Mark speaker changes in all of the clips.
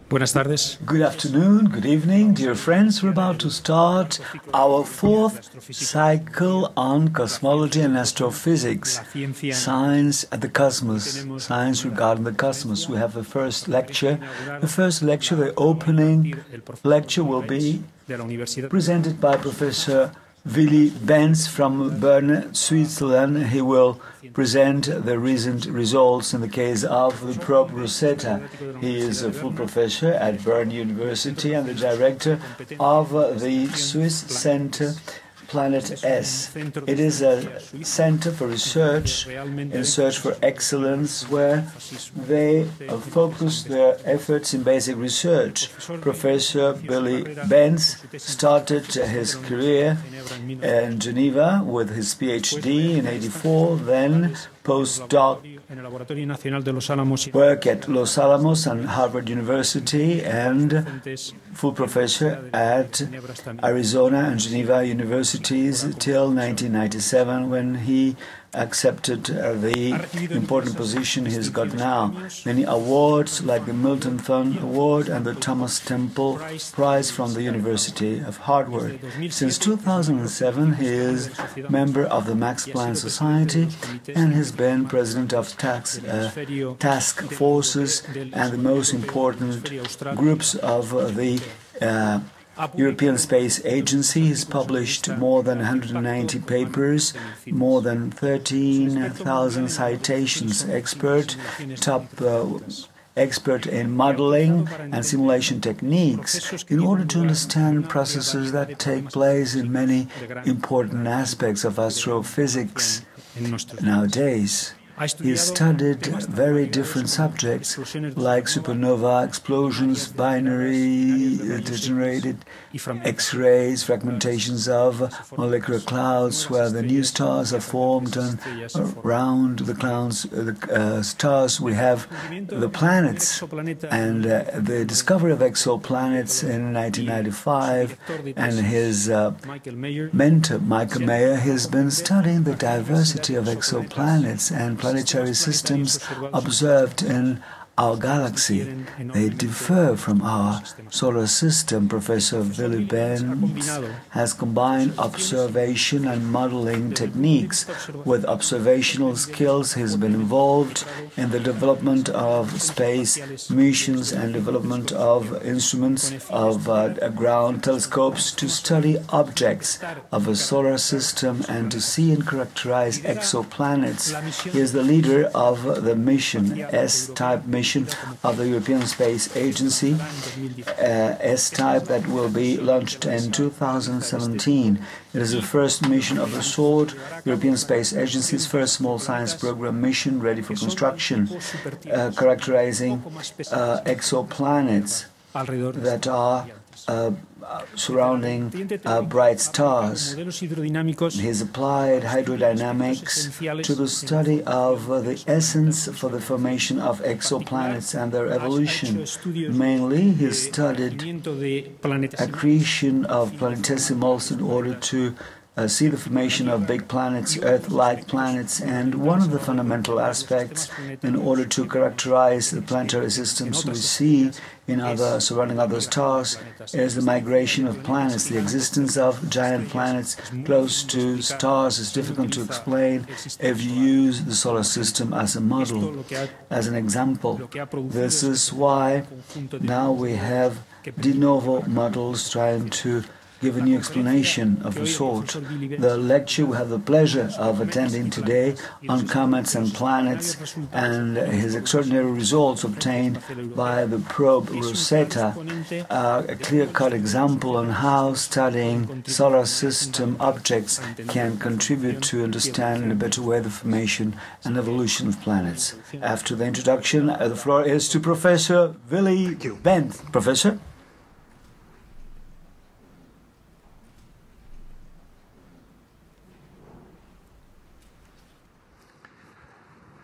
Speaker 1: Buenas tardes.
Speaker 2: Good afternoon, good evening, dear friends. We're about to start our fourth cycle on cosmology and astrophysics, science at the cosmos, science regarding the cosmos. We have the first lecture. The opening lecture will be presented by Professor Willy Benz from Bern, Switzerland. He will present the recent results in the case of the Prof Rosetta. He is a full professor at Bern University and the director of the Swiss Center Planet S. It is a center for research in search for excellence where they focus their efforts in basic research. Professor Willy Benz started his career in Geneva with his PhD in '84, then postdoc work at Los Alamos and Harvard University, and full professor at Arizona and Geneva universities till 1997, when he accepted the important position he's got now. Many awards like the Milton Fund Award and the Thomas Temple Prize from the University of Harvard. Since 2007 he is member of the Max Planck Society and has been president of task forces and the most important groups of the European Space Agency. Has published more than 190 papers, more than 13,000 citations. Top expert in modeling and simulation techniques in order to understand processes that take place in many important aspects of astrophysics nowadays. He studied very different subjects like supernova explosions, binary degenerated X-rays, fragmentations of molecular clouds where the new stars are formed, and around the stars we have the planets, and the discovery of exoplanets in 1995, and his mentor Michael Mayer has been studying the diversity of exoplanets and planetary systems observed in our galaxy. They differ from our solar system. Professor Willy Benz has combined observation and modeling techniques. With observational skills, he's been involved in the development of space missions and development of instruments of ground telescopes to study objects of a solar system and to see and characterize exoplanets. He is the leader of the mission, S-type mission of the European Space Agency, S-type, that will be launched in 2017. It is the first mission of the sort, European Space Agency's first small science program mission ready for construction, characterizing exoplanets that are surrounding bright stars. He's applied hydrodynamics to the study of the essence for the formation of exoplanets and their evolution. Mainly, he studied accretion of planetesimals in order to see the formation of big planets, Earth-like planets, and one of the fundamental aspects in order to characterize the planetary systems we see in surrounding other stars is the migration of planets. The existence of giant planets close to stars is difficult to explain if you use the solar system as a model, as an example. This is why now we have de novo models trying to give a new explanation of the sort. The lecture we have the pleasure of attending today on comets and planets and his extraordinary results obtained by the probe Rosetta, a clear-cut example on how studying solar system objects can contribute to understand in a better way the formation and evolution of planets. After the introduction, the floor is to Professor Willy Benz. Professor?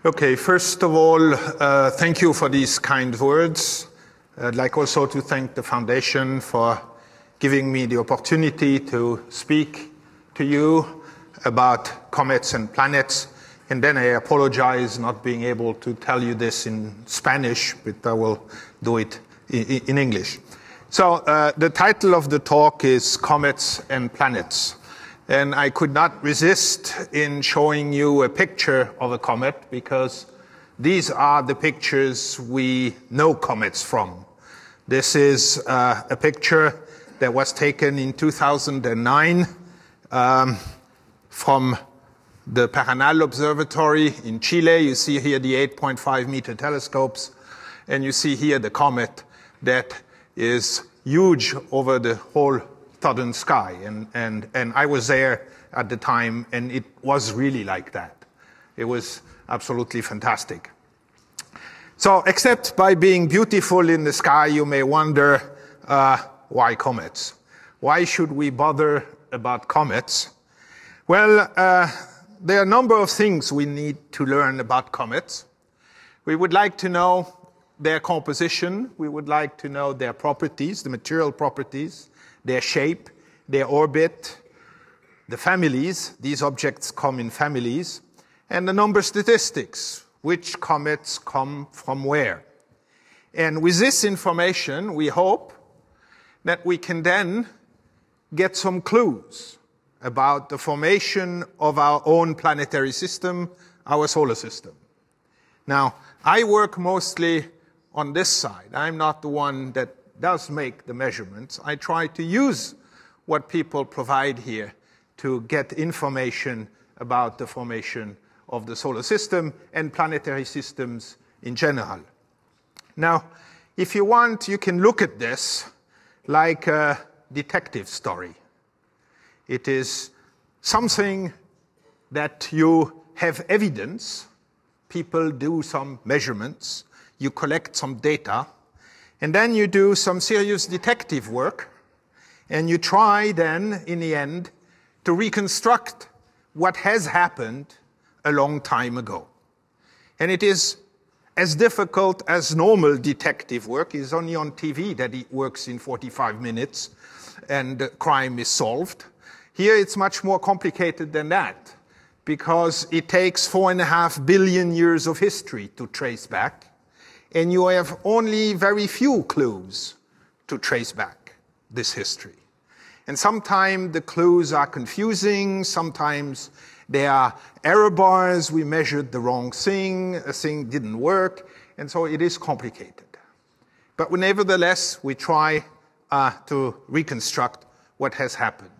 Speaker 3: Okay, first of all, thank you for these kind words. I'd like also to thank the Foundation for giving me the opportunity to speak to you about comets and planets. And then I apologize not being able to tell you this in Spanish, but I will do it in English. So the title of the talk is Comets and Planets. And I could not resist in showing you a picture of a comet, because these are the pictures we know comets from. This is a picture that was taken in 2009 from the Paranal Observatory in Chile. You see here the 8.5 meter telescopes, and you see here the comet that is huge over the whole southern sky. And I was there at the time, and it was really like that. It was absolutely fantastic. So, except by being beautiful in the sky, you may wonder, why comets? Why should we bother about comets? Well, there are a number of things we need to learn about comets. We would like to know their composition. We would like to know their properties, the material properties, their shape, their orbit, the families. These objects come in families. And the number statistics. Which comets come from where? And with this information, we hope that we can then get some clues about the formation of our own planetary system, our solar system. Now, I work mostly on this side. I'm not the one that does make the measurements. I try to use what people provide here to get information about the formation of the solar system and planetary systems in general. Now, if you want, you can look at this like a detective story. It is something that you have evidence. People do some measurements. You collect some data. And then you do some serious detective work. And you try then, in the end, to reconstruct what has happened a long time ago. And it is as difficult as normal detective work. It's only on TV that it works in 45 minutes and the crime is solved. Here it's much more complicated than that, because it takes 4.5 billion years of history to trace back, and you have only very few clues to trace back this history. And sometimes the clues are confusing, sometimes there are error bars, we measured the wrong thing, a thing didn't work, and so it is complicated. But nevertheless, we try to reconstruct what has happened.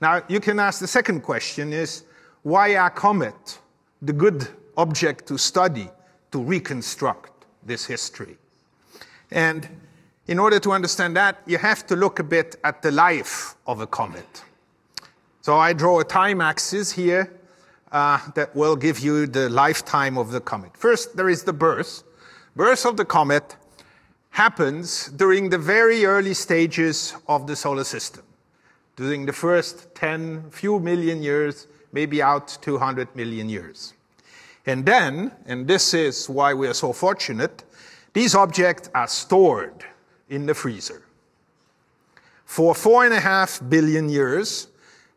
Speaker 3: Now, you can ask the second question is, why are comets the good object to study to reconstruct this history? And in order to understand that, you have to look a bit at the life of a comet. So I draw a time axis here that will give you the lifetime of the comet. First, there is the birth. Birth of the comet happens during the very early stages of the solar system, during the first few million years, maybe out to 100 million years. And then, and this is why we are so fortunate, these objects are stored in the freezer. For 4.5 billion years,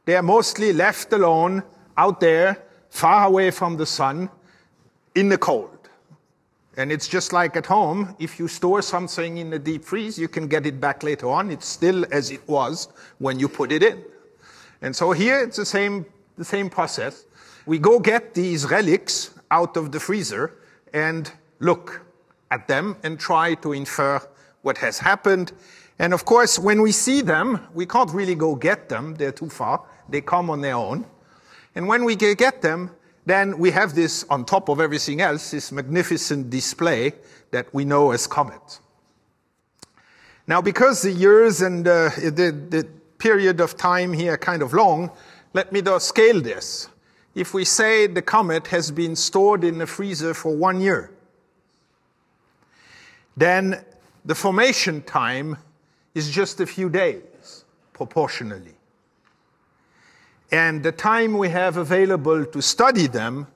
Speaker 3: they are mostly left alone out there, far away from the sun, in the cold. And it's just like at home. If you store something in the deep freeze, you can get it back later on. It's still as it was when you put it in. And so here it's the same process. We go get these relics out of the freezer and look at them and try to infer what has happened. And of course, when we see them, we can't really go get them. They're too far. They come on their own. And when we get them, then we have this, on top of everything else, this magnificent display that we know as comets. Now, because the years and the period of time here are kind of long, let me scale this. If we say the comet has been stored in the freezer for 1 year, then the formation time is just a few days, proportionally. And the time we have available to study them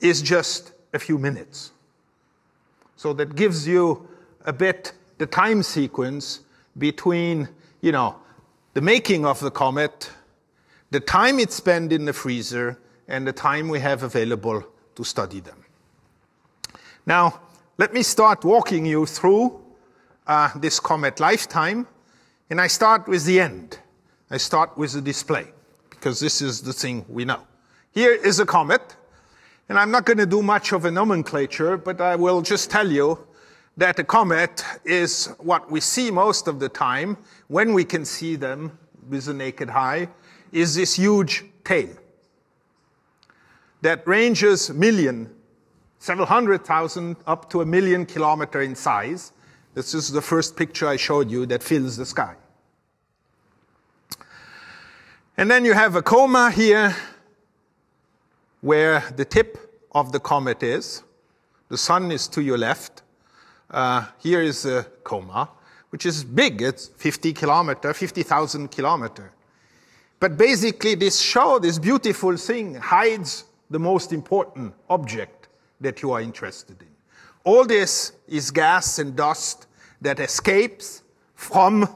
Speaker 3: is just a few minutes. So that gives you a bit the time sequence between, the making of the comet, the time it spent in the freezer, and the time we have available to study them. Now, let me start walking you through this comet lifetime, and I start with the end. I start with the display, because this is the thing we know. Here is a comet, and I'm not going to do much of a nomenclature, but I will just tell you that a comet is what we see most of the time, when we can see them with the naked eye, is this huge tail that ranges several hundred thousand, up to 1 million kilometers in size. This is the first picture I showed you that fills the sky. And then you have a coma here, where the tip of the comet is. The sun is to your left. Here is a coma, which is big. It's 50,000 kilometers. But basically, this beautiful thing hides the most important object that you are interested in. All this is gas and dust that escapes from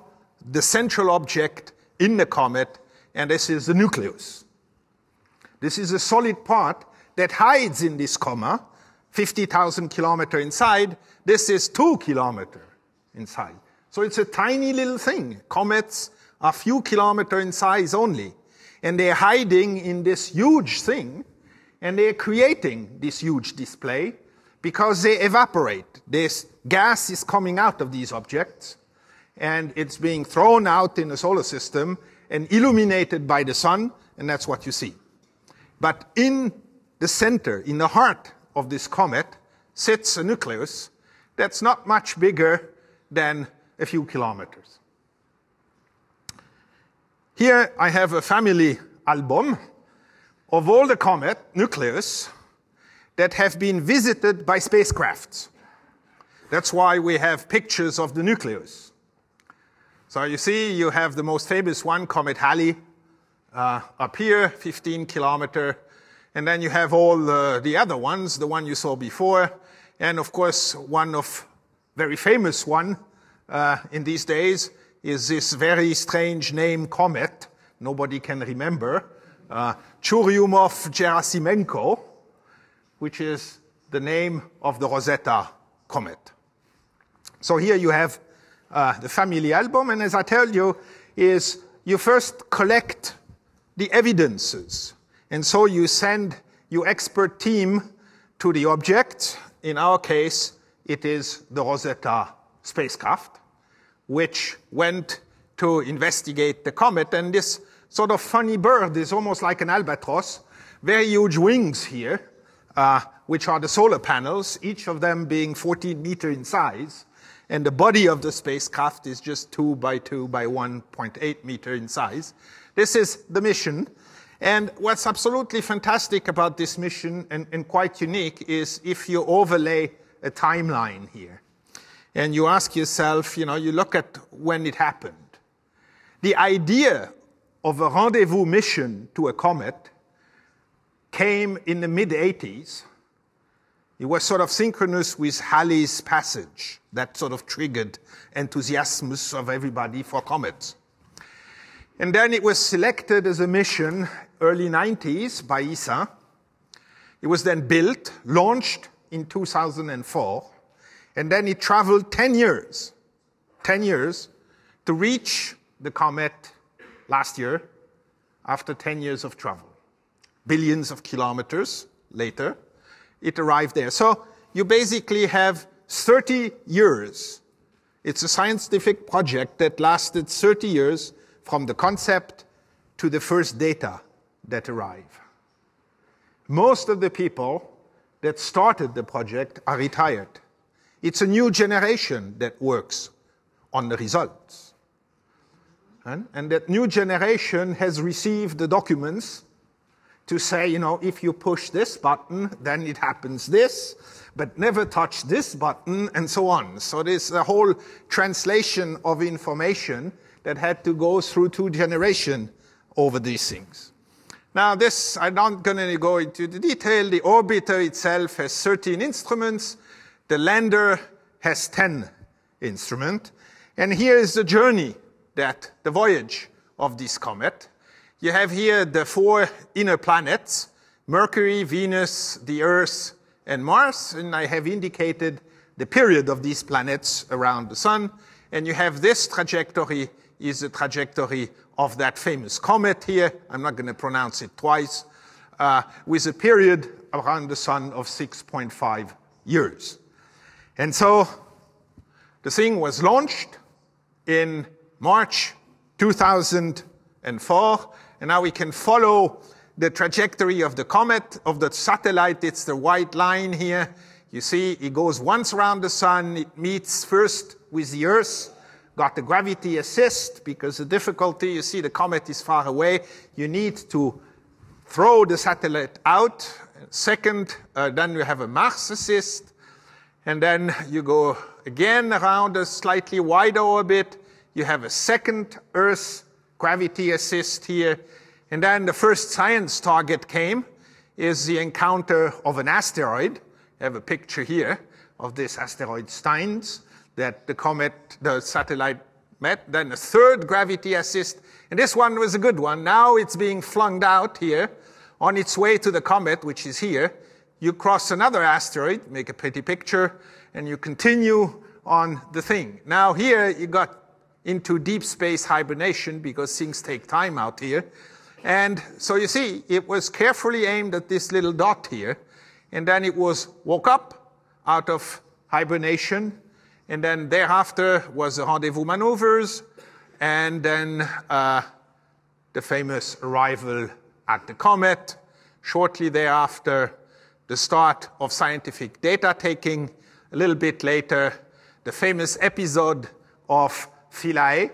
Speaker 3: the central object in the comet, and this is the nucleus. This is a solid part that hides in this coma, 50,000 kilometers inside. This is 2 kilometers inside. So it's a tiny little thing. Comets are few kilometers in size only. And they're hiding in this huge thing, and they're creating this huge display because they evaporate. This gas is coming out of these objects, and it's being thrown out in the solar system and illuminated by the sun, and that's what you see. But in the center, in the heart of this comet, sits a nucleus that's not much bigger than a few kilometers. Here I have a family album of all the comet nucleus that have been visited by spacecrafts. That's why we have pictures of the nucleus. So you see, you have the most famous one, Comet Halley, up here, 15 kilometers. And then you have all the other ones, the one you saw before. And of course, one of very famous one in these days is this very strange name comet. Nobody can remember. Churyumov-Gerasimenko, which is the name of the Rosetta comet. So here you have the family album, and as I tell you, is you first collect the evidences. And so you send your expert team to the object. In our case, it is the Rosetta spacecraft, which went to investigate the comet. And this sort of funny bird is almost like an albatross, very huge wings here, which are the solar panels, each of them being 14 meters in size. And the body of the spacecraft is just 2 by 2 by 1.8 meters in size. This is the mission. And what's absolutely fantastic about this mission, and quite unique, is if you overlay a timeline here. And you ask yourself, you look at when it happened. The idea of a rendezvous mission to a comet came in the mid-80s. It was sort of synchronous with Halley's passage that sort of triggered enthusiasm of everybody for comets. And then it was selected as a mission early 90s by ESA. It was then built, launched in 2004, and then it traveled 10 years to reach the comet last year after 10 years of travel. Billions of kilometers later, it arrived there. So you basically have 30 years. It's a scientific project that lasted 30 years from the concept to the first data that arrive. Most of the people that started the project are retired. It's a new generation that works on the results. And that new generation has received the documents to say, if you push this button, then it happens this, but never touch this button, and so on. So there's a whole translation of information that had to go through 2 generations over these things. Now this, I'm not going to go into the detail. The orbiter itself has 13 instruments. The lander has 10 instruments. And here is the journey, the voyage of this comet. You have here the 4 inner planets, Mercury, Venus, the Earth, and Mars. And I have indicated the period of these planets around the sun. And you have this trajectory is the trajectory of that famous comet here. I'm not going to pronounce it twice, with a period around the sun of 6.5 years. And so the thing was launched in March 2004, and now we can follow the trajectory of the comet, of the satellite. It's the white line here. You see, it goes once around the sun. It meets first with the Earth, got the gravity assist, because the difficulty, you see the comet is far away. You need to throw the satellite out. Second, then you have a Mars assist. And then you go again around a slightly wider orbit. You have a second Earth gravity assist here. And then the first science target came, is the encounter of an asteroid. I have a picture here of this asteroid Steins that the comet, the satellite met. Then a third gravity assist. And this one was a good one. Now it's being flung out here on its way to the comet, which is here. You cross another asteroid, make a pretty picture, and you continue on the thing. Now here you got into deep space hibernation because things take time out here. And so you see, it was carefully aimed at this little dot here. And then it was woke up out of hibernation. And then thereafter was the rendezvous maneuvers. And then the famous arrival at the comet. Shortly thereafter, the start of scientific data taking. A little bit later, the famous episode of Philae,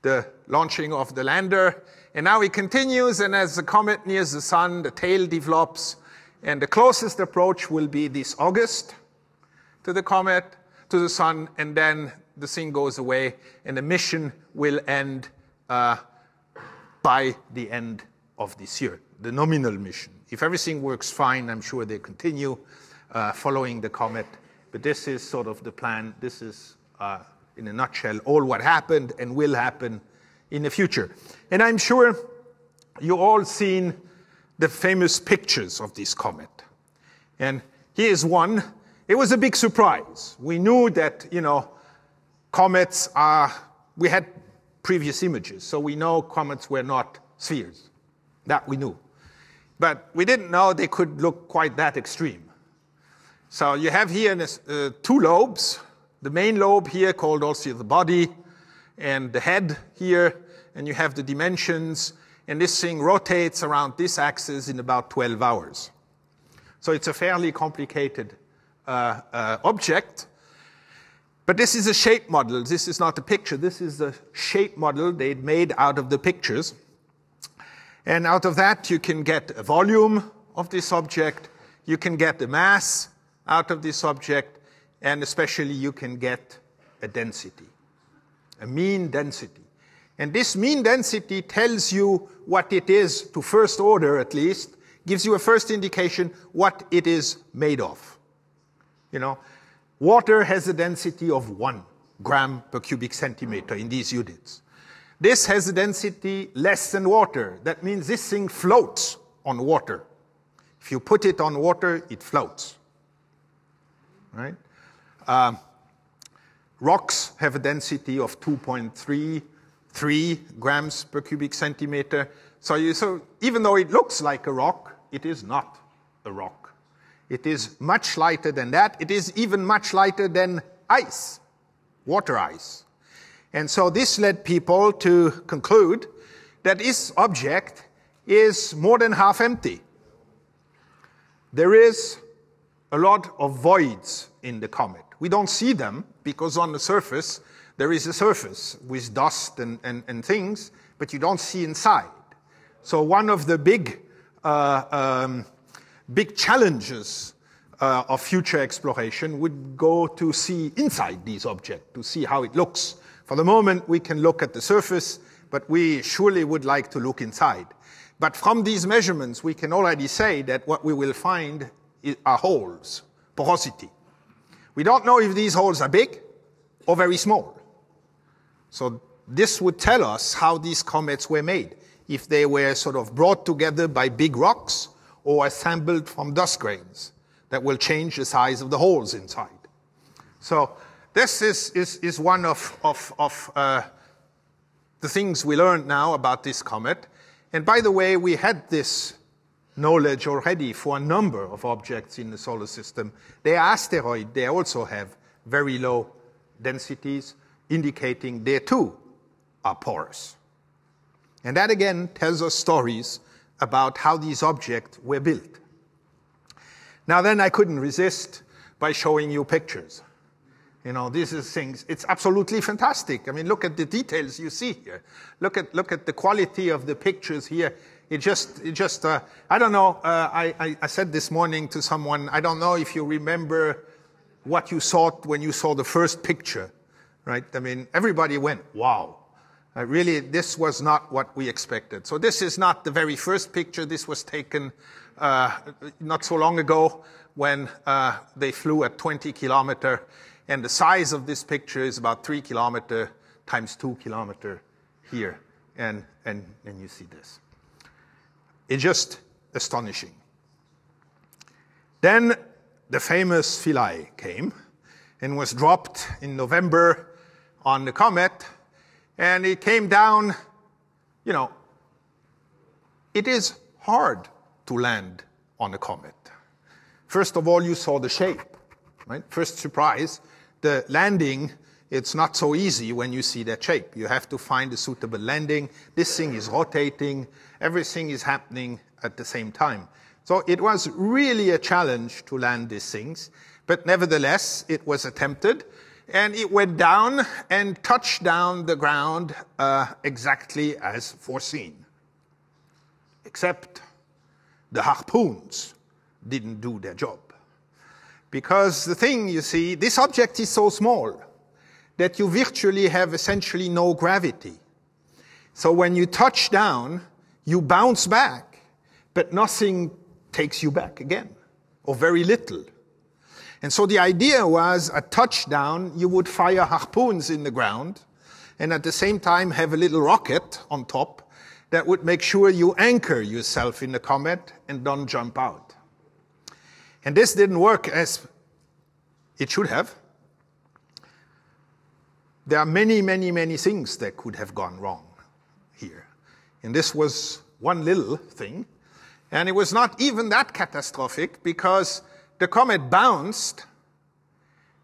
Speaker 3: the launching of the lander. And now it continues, and as the comet nears the sun, the tail develops. And the closest approach will be this August to the comet, to the sun, and then the thing goes away, and the mission will end by the end of this year, the nominal mission. If everything works fine, I'm sure they continue following the comet. But this is sort of the plan. This is, in a nutshell, all what happened and will happen in the future. And I'm sure you all seen the famous pictures of this comet. And here's one. It was a big surprise. We knew that, comets are, we had previous images, so we know comets were not spheres. That we knew. But we didn't know they could look quite that extreme. So you have here two lobes. The main lobe here called also the body, and the head here, and you have the dimensions, and this thing rotates around this axis in about 12 hours. So it's a fairly complicated object. But this is a shape model. This is not a picture. This is the shape model they'd made out of the pictures. And out of that, you can get a volume of this object. You can get the mass out of this object. And especially, you can get a density, a mean density. And this mean density tells you what it is, to first order at least, gives you a first indication what it is made of. Water has a density of 1 gram per cubic centimeter in these units. This has a density less than water. That means this thing floats on water. If you put it on water, it floats. Right? Rocks have a density of 2.33 grams per cubic centimeter. So even though it looks like a rock, it is not a rock. It is much lighter than that. It is even much lighter than ice, water ice. And so this led people to conclude that this object is more than half empty. There is a lot of voids in the comet. We don't see them because on the surface, there is a surface with dust and things, but you don't see inside. So one of the big challenges of future exploration would go to see inside these objects, to see how it looks. For the moment, we can look at the surface, but we surely would like to look inside. But from these measurements, we can already say that what we will find are holes, porosity. We don't know if these holes are big or very small. So this would tell us how these comets were made, if they were sort of brought together by big rocks or assembled from dust grains that will change the size of the holes inside. So this is one of the things we learned now about this comet. And by the way, we had this knowledge already for a number of objects in the solar system. They are asteroids. They also have very low densities, indicating they too are porous. And that again tells us stories about how these objects were built. Now then I couldn't resist by showing you pictures. You know, these are things, it's absolutely fantastic. I mean, look at the details you see here. Look at the quality of the pictures here. I don't know, I said this morning to someone, I don't know if you remember what you saw when you saw the first picture, right? I mean, everybody went, wow. Really, this was not what we expected. So this is not the very first picture. This was taken not so long ago when they flew at 20 kilometers. And the size of this picture is about 3 kilometers times 2 kilometers here. And you see this. It's just astonishing. Then the famous Philae came and was dropped in November on the comet. And it came down, you know, it is hard to land on a comet. First of all, you saw the shape, right? First surprise, the landing, it's not so easy when you see that shape. You have to find a suitable landing. This thing is rotating. Everything is happening at the same time. So it was really a challenge to land these things. But nevertheless, it was attempted. And it went down and touched down the ground exactly as foreseen. Except the harpoons didn't do their job. Because the thing, you see, this object is so small that you virtually have essentially no gravity. So when you touch down, you bounce back, but nothing takes you back again, or very little. And so the idea was, at touchdown, you would fire harpoons in the ground, and at the same time have a little rocket on top that would make sure you anchor yourself in the comet and don't jump out. And this didn't work as it should have. There are many, many, many things that could have gone wrong here. And this was one little thing. And it was not even that catastrophic because the comet bounced,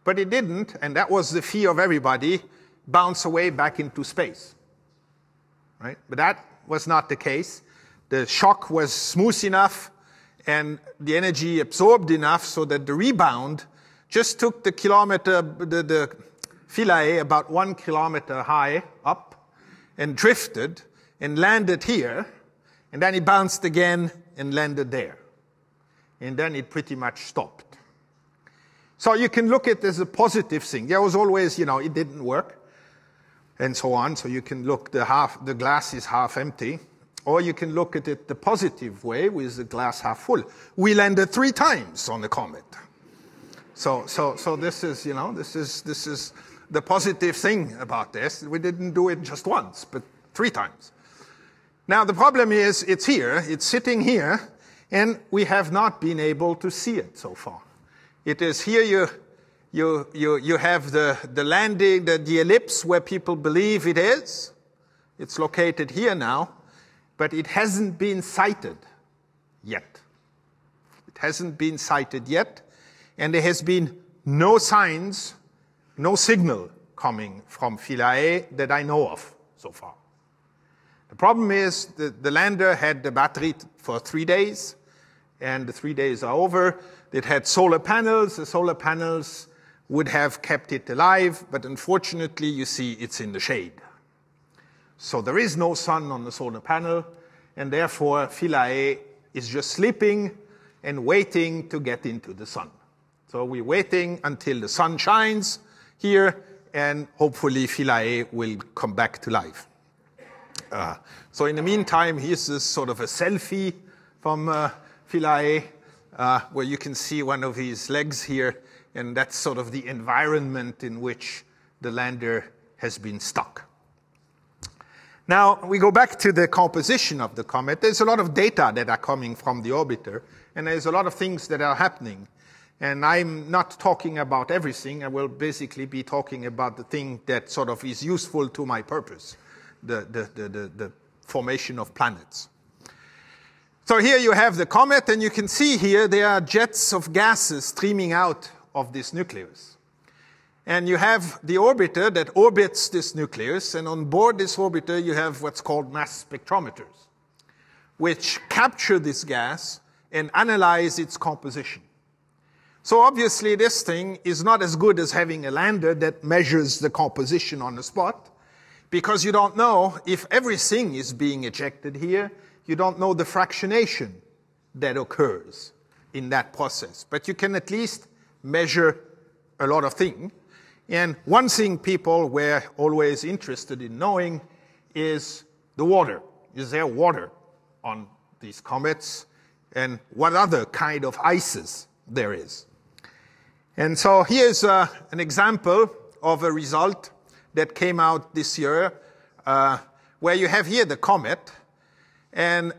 Speaker 3: but it didn't, and that was the fear of everybody, bounce away back into space. Right? But that was not the case. The shock was smooth enough and the energy absorbed enough so that the rebound just took the Philae about 1 kilometer high up and drifted and landed here, and then it bounced again and landed there. And then it pretty much stopped. So you can look at it as a positive thing. There was always, you know, it didn't work, and so on. So you can look, the glass is half empty. Or you can look at it the positive way, with the glass half full. We landed 3 times on the comet. So this is, you know, this is the positive thing about this. We didn't do it just once, but 3 times. Now the problem is, it's here, it's sitting here, and we have not been able to see it so far. It is here you have the landing, the ellipse where people believe it is. It's located here now. But it hasn't been sighted yet. It hasn't been sighted yet, and there has been no signs, no signal coming from Philae that I know of so far. The problem is the lander had the battery for 3 days, and the 3 days are over. It had solar panels. The solar panels would have kept it alive, but unfortunately, you see, it's in the shade. So there is no sun on the solar panel, and therefore Philae is just sleeping and waiting to get into the sun. So we're waiting until the sun shines here, and hopefully Philae will come back to life. So in the meantime, here's this sort of a selfie from Philae, where you can see one of his legs here, and that's sort of the environment in which the lander has been stuck. Now, we go back to the composition of the comet. There's a lot of data that are coming from the orbiter, and there's a lot of things that are happening. And I'm not talking about everything. I will basically be talking about the thing that sort of is useful to my purpose, the formation of planets. So here you have the comet, and you can see here there are jets of gases streaming out of this nucleus. And you have the orbiter that orbits this nucleus, and on board this orbiter you have what's called mass spectrometers, which capture this gas and analyze its composition. So obviously this thing is not as good as having a lander that measures the composition on the spot, because you don't know if everything is being ejected here. You don't know the fractionation that occurs in that process. But you can at least measure a lot of things. And one thing people were always interested in knowing is the water. Is there water on these comets? And what other kind of ices there is? And so here's an example of a result that came out this year, where you have here the comet, and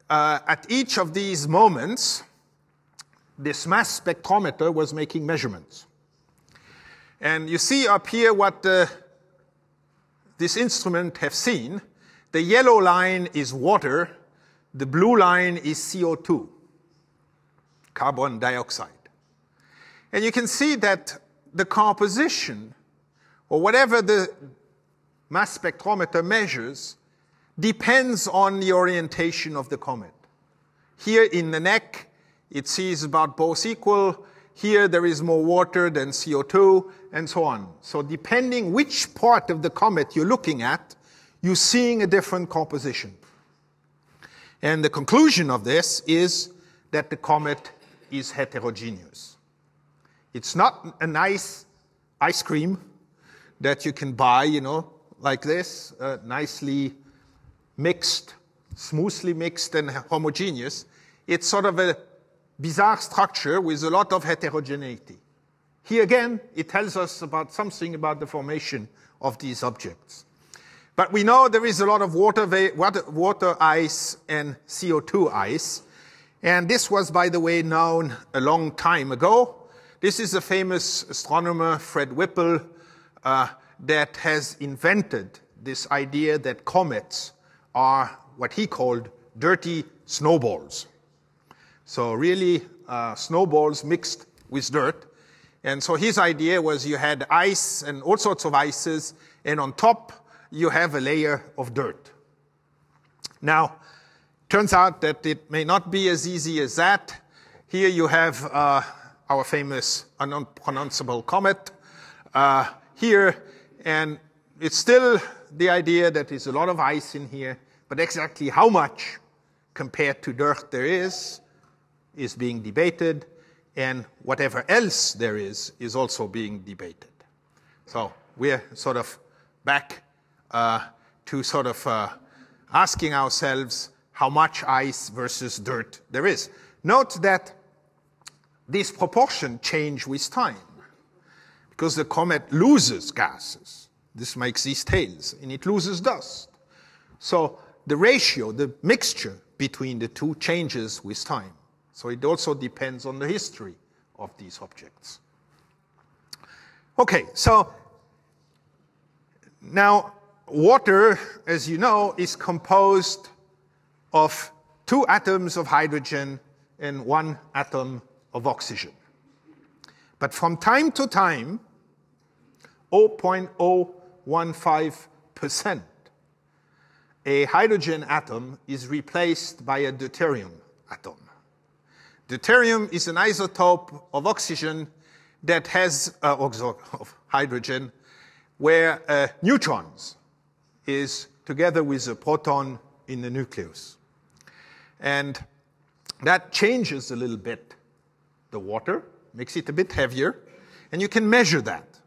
Speaker 3: at each of these moments, this mass spectrometer was making measurements. And you see up here what this instrument have seen. The yellow line is water, the blue line is CO2, carbon dioxide. And you can see that the composition, or whatever the mass spectrometer measures, depends on the orientation of the comet. Here in the neck, it sees about both equal. Here there is more water than CO2, and so on. So depending which part of the comet you're looking at, you're seeing a different composition. And the conclusion of this is that the comet is heterogeneous. It's not a nice ice cream that you can buy, you know, like this, nicely mixed, smoothly mixed and homogeneous. It's sort of a bizarre structure with a lot of heterogeneity. Here again, it tells us about something about the formation of these objects. But we know there is a lot of water ice and CO2 ice. And this was, by the way, known a long time ago. This is a famous astronomer, Fred Whipple, that has invented this idea that comets are what he called dirty snowballs. So really snowballs mixed with dirt. And so his idea was you had ice and all sorts of ices, and on top you have a layer of dirt. Now, turns out that it may not be as easy as that. Here you have our famous unpronounceable comet here, and it's still the idea that there's a lot of ice in here, but exactly how much compared to dirt there is being debated, and whatever else there is also being debated. So we're sort of back to sort of asking ourselves how much ice versus dirt there is. Note that these proportions change with time, because the comet loses gases. This makes these tails, and it loses dust. So the ratio, the mixture between the two changes with time. So it also depends on the history of these objects. Okay, so now water, as you know, is composed of 2 atoms of hydrogen and 1 atom of oxygen. But from time to time, 0.015%, a hydrogen atom is replaced by a deuterium atom. Deuterium is an isotope of oxygen that has, of hydrogen, where neutrons is together with a proton in the nucleus. And that changes a little bit the water, makes it a bit heavier, and you can measure that.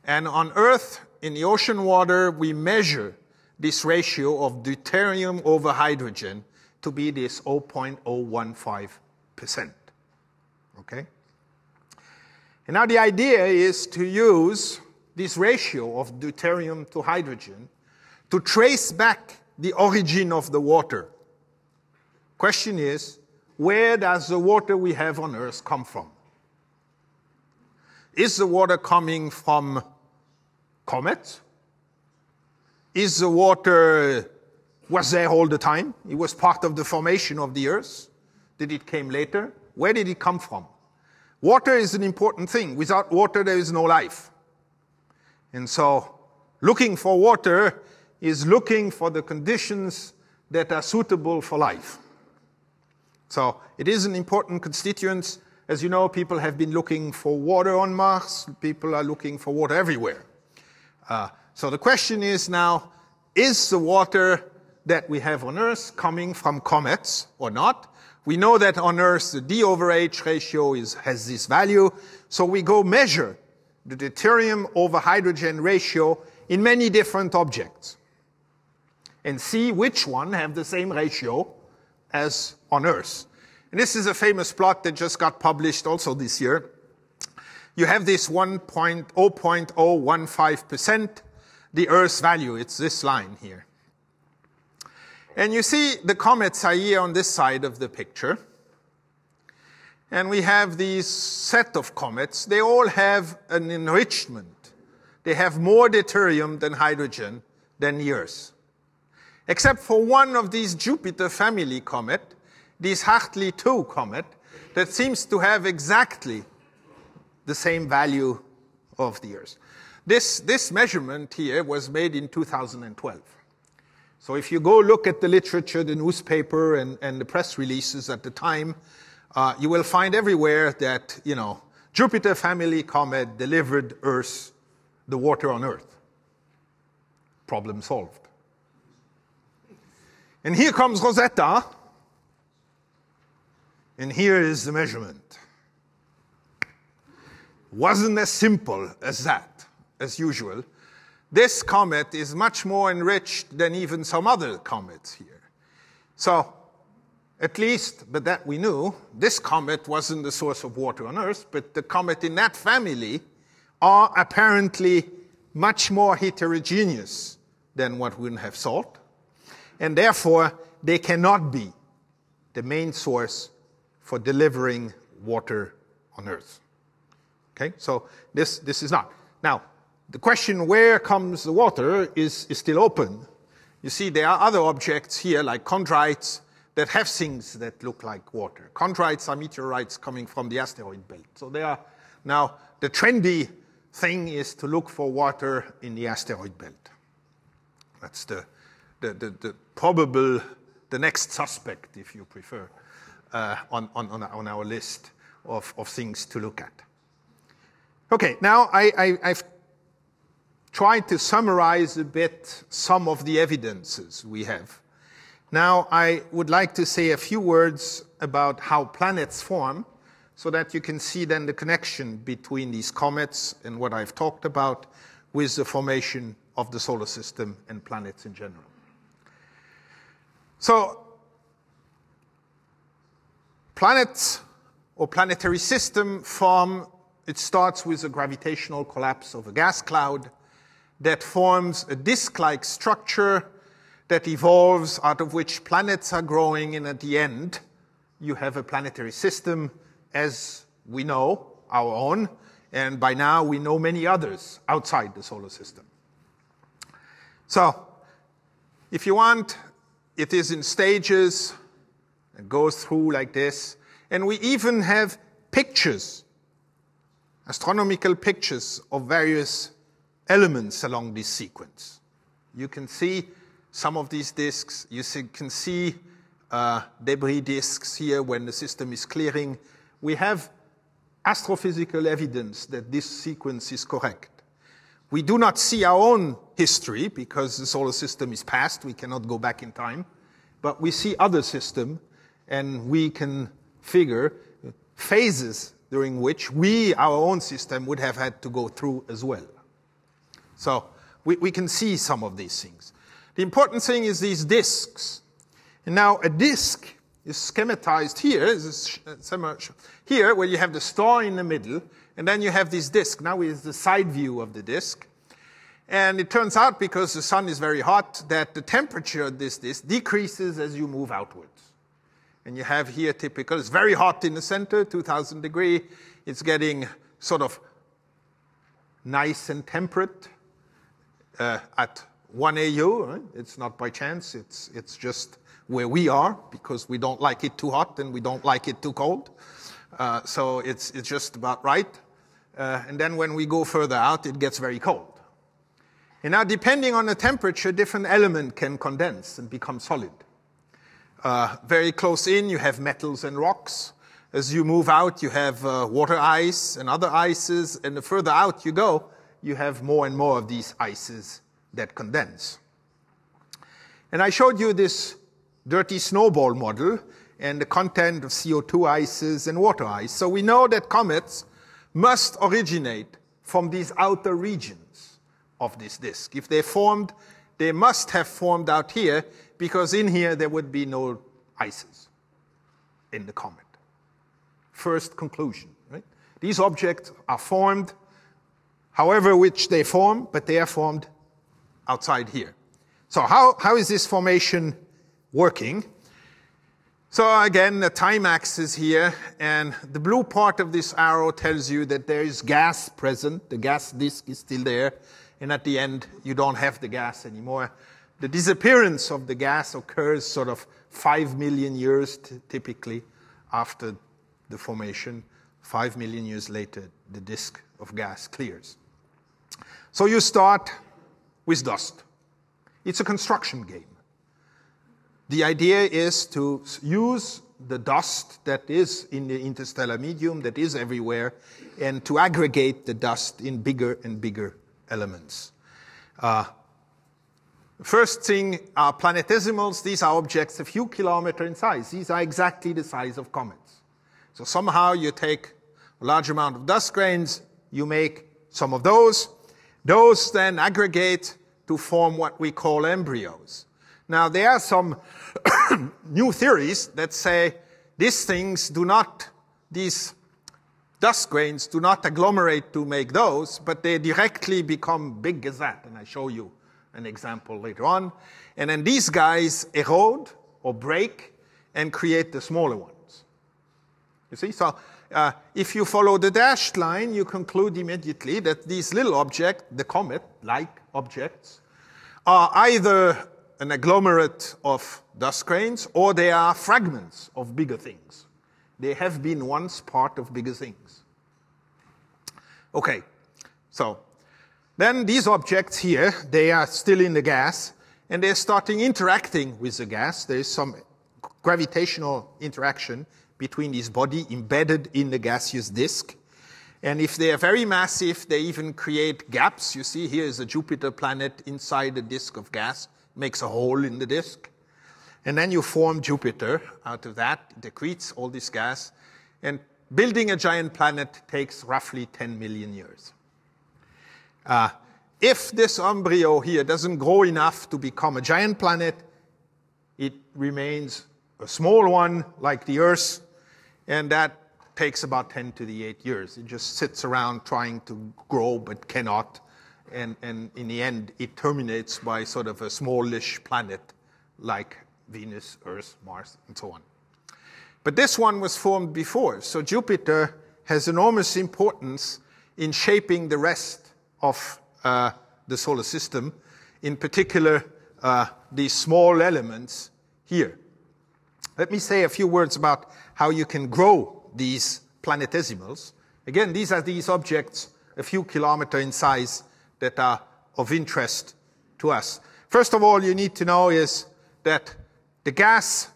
Speaker 3: And on Earth, in the ocean water, we measure this ratio of deuterium over hydrogen to be this 0.015%. Okay? And now the idea is to use this ratio of deuterium to hydrogen to trace back the origin of the water. Question is, where does the water we have on Earth come from? Is the water coming from comets? Is the water was there all the time? It was part of the formation of the Earth. Did it came later? Where did it come from? Water is an important thing. Without water, there is no life. And so looking for water is looking for the conditions that are suitable for life. So it is an important constituent. As you know, people have been looking for water on Mars. People are looking for water everywhere. So the question is now, is the water that we have on Earth coming from comets or not? We know that on Earth the D/H ratio has this value, so we go measure the deuterium over hydrogen ratio in many different objects and see which one have the same ratio as on Earth. And this is a famous plot that just got published also this year. You have this 0.015%, the Earth's value. It's this line here. And you see the comets are here on this side of the picture. And we have these set of comets. They all have an enrichment. They have more deuterium than hydrogen than the Earth. Except for one of these Jupiter family comet, this Hartley 2 comet, that seems to have exactly the same value of the Earth. This measurement here was made in 2012. So if you go look at the literature, the newspaper, and the press releases at the time, you will find everywhere that, Jupiter family comet delivered Earth, the water on Earth. Problem solved. And here comes Rosetta, and here is the measurement. Wasn't as simple as that, as usual. This comet is much more enriched than even some other comets here. So, at least, but that we knew, this comet wasn't the source of water on Earth, but the comet in that family are apparently much more heterogeneous than what we would have thought. And therefore, they cannot be the main source for delivering water on Earth. Okay, so this is not. Now, the question where comes the water is still open. You see, there are other objects here, like chondrites, that have things that look like water. Chondrites are meteorites coming from the asteroid belt. So they are now, the trendy thing is to look for water in the asteroid belt. That's the probable, the next suspect, if you prefer, on our list of things to look at. Okay, now I've tried to summarize a bit some of the evidences we have. Now I would like to say a few words about how planets form so that you can see then the connection between these comets and what I've talked about with the formation of the solar system and planets in general. So, planets or planetary system form, it starts with a gravitational collapse of a gas cloud that forms a disk-like structure that evolves, out of which planets are growing, and at the end, you have a planetary system as we know, our own, and by now we know many others outside the solar system. So, if you want, it is in stages, it goes through like this, and we even have pictures, astronomical pictures of various elements along this sequence. You can see some of these disks. You can see debris disks here when the system is clearing. We have astrophysical evidence that this sequence is correct. We do not see our own history because the solar system is past. We cannot go back in time. But we see other systems, and we can figure phases during which we, our own system, would have had to go through as well. So we can see some of these things. The important thing is these disks. And now a disk is schematized here where you have the star in the middle, and then you have this disk. Now is the side view of the disk. And it turns out, because the sun is very hot, that the temperature of this disk decreases as you move outwards. And you have here typical, it's very hot in the center, 2000 degrees. It's getting sort of nice and temperate at 1 AU. Right? It's not by chance. It's just where we are, because we don't like it too hot and we don't like it too cold. So it's just about right. And then when we go further out, it gets very cold. And now, depending on the temperature, different element can condense and become solid. Very close in, you have metals and rocks. As you move out, you have water ice and other ices. And the further out you go, you have more and more of these ices that condense. And I showed you this dirty snowball model and the content of CO2 ices and water ice. So we know that comets must originate from these outer regions of this disk. If they formed, they must have formed out here, because in here there would be no ices in the comet. First conclusion, right? These objects are formed however which they form, but they are formed outside here. So how is this formation working? So again, the time axis here, and the blue part of this arrow tells you that there is gas present. The gas disk is still there, and at the end, you don't have the gas anymore. The disappearance of the gas occurs sort of 5 million years typically after the formation. 5 million years later, the disk of gas clears. So you start with dust. It's a construction game. The idea is to use the dust that is in the interstellar medium, that is everywhere, and to aggregate the dust in bigger and bigger elements. First thing are planetesimals. These are objects a few kilometers in size. These are exactly the size of comets. So somehow you take a large amount of dust grains, you make some of those. Those then aggregate to form what we call embryos. Now, there are some new theories that say these dust grains do not agglomerate to make those, but they directly become big as that. And I show you an example later on. And then these guys erode or break and create the smaller ones. You see? So if you follow the dashed line, you conclude immediately that these little objects, the comet-like objects, are either an agglomerate of dust grains, or they are fragments of bigger things. They have been once part of bigger things. Okay, so then these objects here, they are still in the gas, and they're starting interacting with the gas. There is some gravitational interaction between this body embedded in the gaseous disk. And if they are very massive, they even create gaps. You see, here is a Jupiter planet inside a disk of gas. Makes a hole in the disk. And then you form Jupiter out of that. It accretes all this gas. And building a giant planet takes roughly 10 million years. If this embryo here doesn't grow enough to become a giant planet, it remains a small one like the Earth, and that takes about 10 to the 8 years. It just sits around trying to grow but cannot. And in the end, it terminates by sort of a smallish planet like Venus, Earth, Mars, and so on. But this one was formed before, so Jupiter has enormous importance in shaping the rest of the solar system, in particular these small elements here. Let me say a few words about how you can grow these planetesimals. Again, these are these objects a few kilometers in size that are of interest to us. First of all, you need to know is that the gas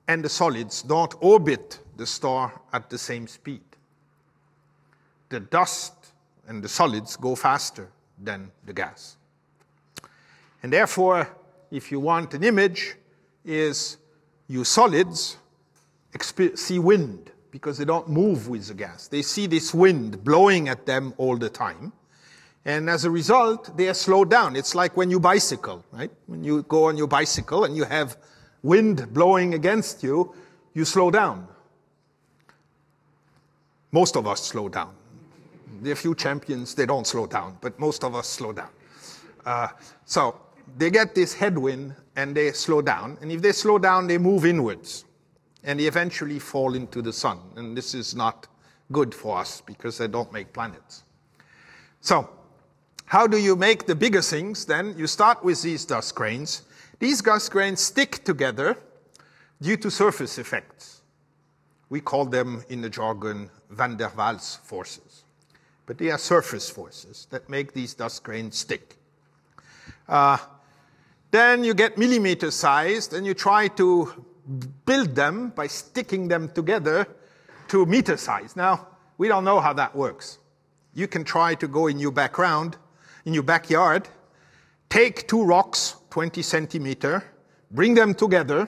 Speaker 3: and the solids don't orbit the star at the same speed. The dust and the solids go faster than the gas. And therefore, if you want an image, is you solids see wind, because they don't move with the gas. They see this wind blowing at them all the time. And as a result, they are slowed down. It's like when you bicycle, right? When you go on your bicycle and you have wind blowing against you, you slow down. Most of us slow down. There are a few champions, they don't slow down, but most of us slow down. So they get this headwind and they slow down. And if they slow down, they move inwards. And they eventually fall into the sun. And this is not good for us because they don't make planets. So how do you make the bigger things? Then you start with these dust grains. These dust grains stick together due to surface effects. We call them in the jargon van der Waals forces. But they are surface forces that make these dust grains stick. Then you get millimeter sized and you try to build them by sticking them together to meter size. Now, we don't know how that works. You can try to go in your backyard, take two rocks, 20 centimeter, bring them together,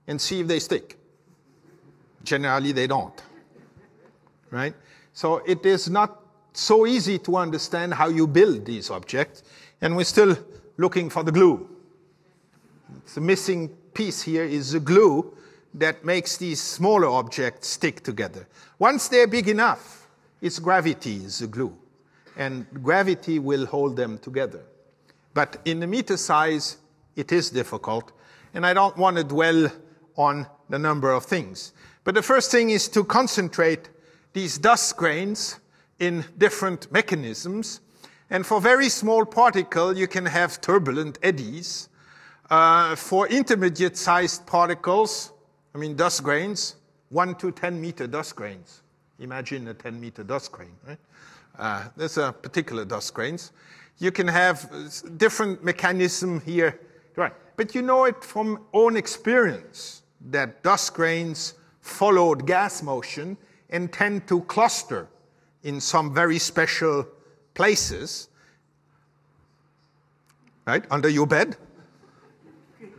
Speaker 3: and see if they stick. Generally, they don't, right? So it is not so easy to understand how you build these objects, and we're still looking for the glue. The missing piece here is the glue that makes these smaller objects stick together. Once they're big enough, it's gravity is the glue, and gravity will hold them together. But in the meter size, it is difficult, and I don't want to dwell on the number of things. But the first thing is to concentrate these dust grains in different mechanisms. And for very small particles, you can have turbulent eddies. For intermediate-sized particles, I mean dust grains, 1 to 10 meter dust grains. Imagine a 10-meter dust grain, right? There's a particular dust grains. You can have different mechanism here, right? But you know it from own experience that dust grains followed gas motion and tend to cluster in some very special places, right? Under your bed,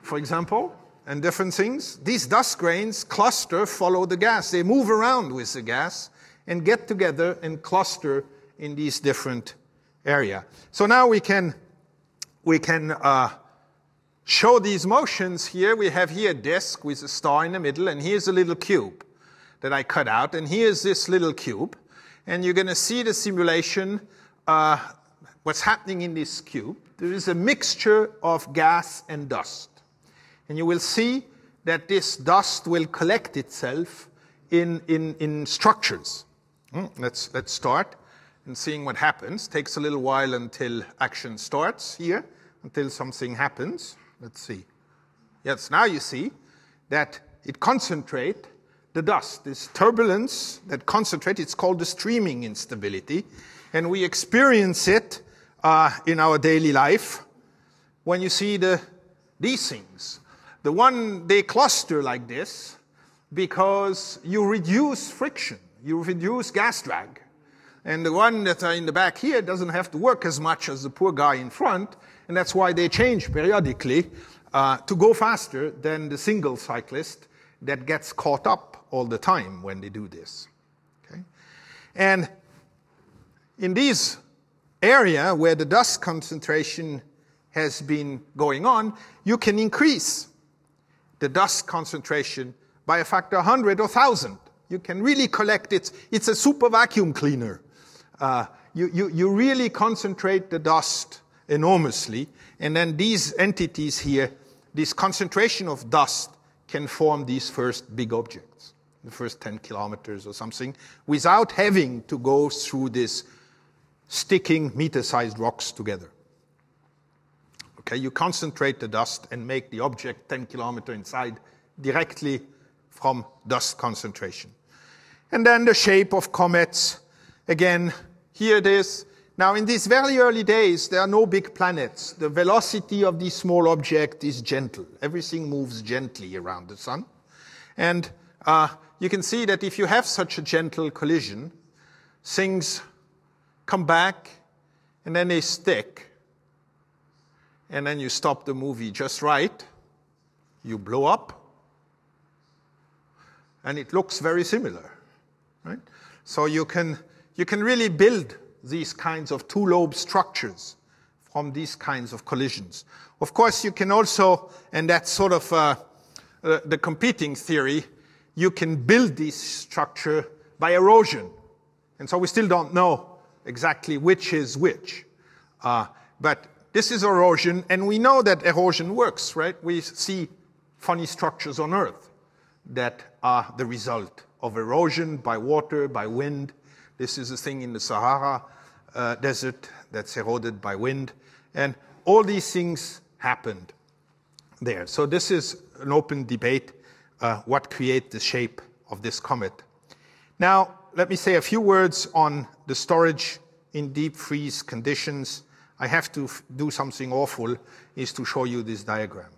Speaker 3: for example, and different things. These dust grains cluster, follow the gas. They move around with the gas and get together and cluster in these different areas. So now we can show these motions here. We have here a disk with a star in the middle, and here's a little cube that I cut out, and here's this little cube. And you're going to see the simulation, what's happening in this cube. There is a mixture of gas and dust. And you will see that this dust will collect itself in structures. Let's start and seeing what happens. Takes a little while until action starts here, until something happens. Let's see. Yes, now you see that it concentrates the dust. This turbulence that concentrates, it's called the streaming instability. And we experience it in our daily life when you see these things. The one, they cluster like this because you reduce friction. You reduce gas drag. And the one that are in the back here doesn't have to work as much as the poor guy in front. And that's why they change periodically to go faster than the single cyclist that gets caught up all the time when they do this. Okay? And in this area where the dust concentration has been going on, you can increase the dust concentration by a factor 100 or 1,000. You can really collect it. It's a super vacuum cleaner. You really concentrate the dust enormously, and then these entities here, this concentration of dust can form these first big objects, the first 10 kilometers or something, without having to go through this sticking meter-sized rocks together. Okay, you concentrate the dust and make the object 10 kilometers inside directly from dust concentration. And then the shape of comets, again, here it is. Now, in these very early days, there are no big planets. The velocity of these small objects is gentle. Everything moves gently around the sun. And you can see that if you have such a gentle collision, things come back, and then they stick. And then you stop the movie just right. You blow up. And it looks very similar, right? So you can really build these kinds of two-lobe structures from these kinds of collisions. Of course, you can also, and that's sort of the competing theory, you can build this structure by erosion. And so we still don't know exactly which is which. But this is erosion, and we know that erosion works, right? We see funny structures on Earth that are the result of erosion by water, by wind. This is a thing in the Sahara desert that's eroded by wind. And all these things happened there. So this is an open debate, what creates the shape of this comet. Now, let me say a few words on the storage in deep freeze conditions. I have to do something awful, is to show you this diagram.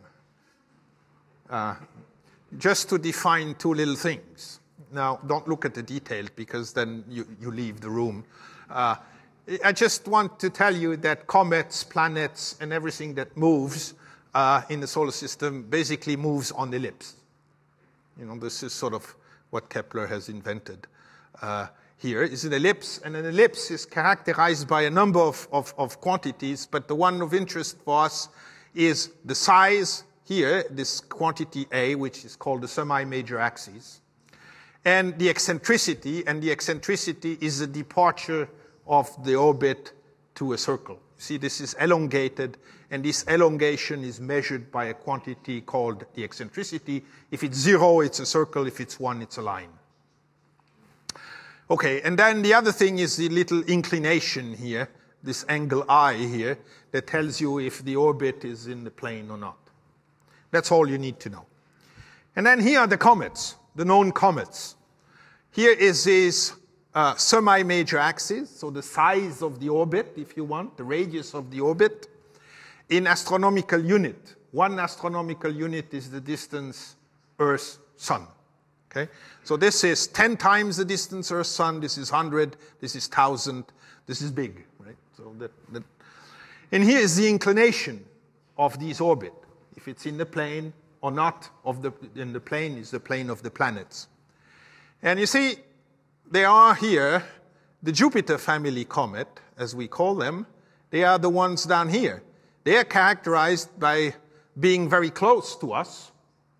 Speaker 3: Just to define two little things. Now, don't look at the detail, because then you leave the room. I just want to tell you that comets, planets, and everything that moves in the solar system basically moves on ellipse. You know, this is sort of what Kepler has invented. Here is an ellipse, and an ellipse is characterized by a number of quantities, but the one of interest for us is the size here, this quantity A, which is called the Semimajor Axis, and the eccentricity is the departure of the orbit to a circle. You see, this is elongated, and this elongation is measured by a quantity called the eccentricity. If it's 0, it's a circle. If it's 1, it's a line. Okay, and then the other thing is the little inclination here, this angle I here, that tells you if the orbit is in the plane or not. That's all you need to know. And then here are the comets, the known comets. Here is this Semimajor Axis, so the size of the orbit, if you want, the radius of the orbit, in astronomical unit. 1 astronomical unit is the distance Earth-Sun. Okay? So this is 10 times the distance Earth-Sun, this is 100, this is 1,000, this is big, right? So and here is the inclination of this orbit, if it's in the plane or not. In the plane is the plane of the planets. And you see, they are here, the Jupiter family comet, as we call them. They are the ones down here. They are characterized by being very close to us